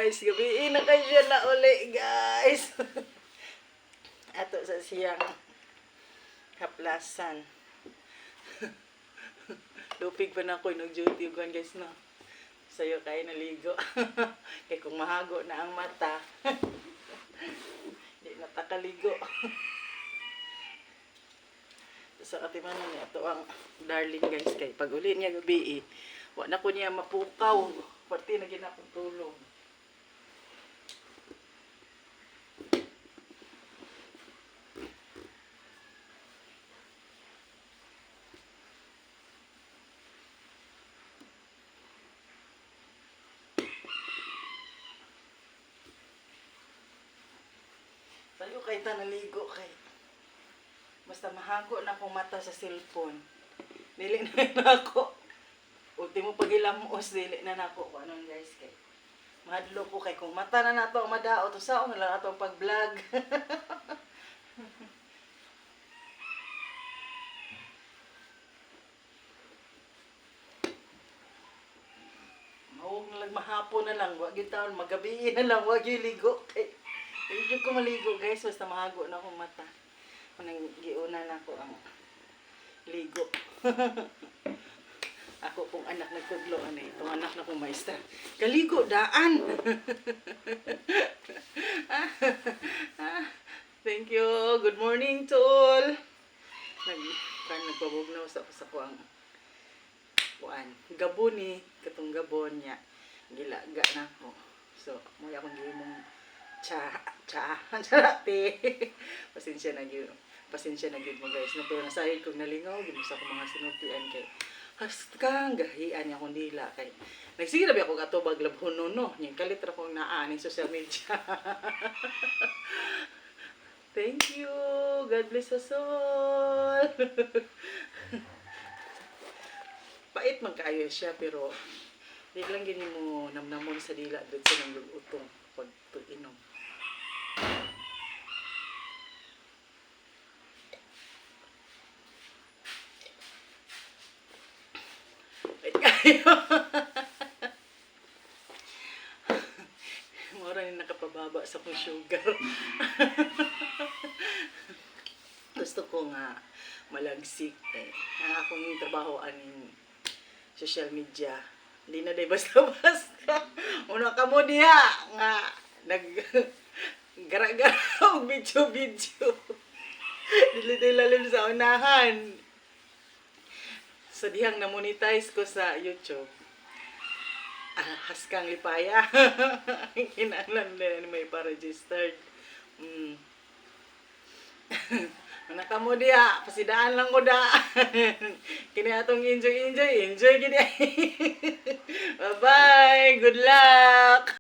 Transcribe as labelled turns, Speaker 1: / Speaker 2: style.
Speaker 1: guys, gabi na kayo siya na uli guys. Ato sa siyang haplasan. Lupig pa na ako nag-duty ko guys no. Sayo kayo naligo. Kaya kung mahago na ang mata, hindi na takaligo. Sa katimanan niya, ito ang darling guys kay pag uli niya gabi wala na ko niya mapukaw. Pati na ginakong tulog. Sayo kay ta naligo kay basta mahago na akong mata sa cellphone. Dili na ako. Ultimo pagilamos, dili na nako ko anong guys kay. Mahadlo ko kay kung mata na nato ang madao to sao na lang ato pag-vlog. Mawag na lang mahapon na lang, wag yung taon, magabi na lang, wag yung ligo kay. Hindi ko maligo guys, basta mahago na akong mata. Nang giuna na ko ang ligo. Ako pong anak nagtudlo ano itong anak na kong maestra. Kaligo daan. Thank you. Good morning to all. Nagpabugnaw sa ko ang kuan. Gabon ni katong gabon niya. Gilaga na ko. So, mo akong gihimong charate. Pasensya na gyud mo guys. No, pero nasayod kog nalingaw gyud sa akong mga sinultian kay haskang gahian niya akong dila kay nagsige na ba ako atubag labhonon no. Ning kalit ra kong naa ning social media. Thank you. God bless us all. Pait man kaayo siya pero di lang gini mo namnamon sa dila dun sa nang utong pag inom. Mura yung nakapababa sa kong sugar. Gusto ko nga malagsik ang akong trabaho aning social media. Hindi na day basta-basta. Una ka mo diha nga gara-gara og video. Dili-dilalim sa unahan. So dihang na-monetize ko sa YouTube. Haskang lipaya. Kinahanglan din may pa-registered. Mana kamo dia, pasidaan lang ko da. Kini atong enjoy gid. Bye-bye. Good luck.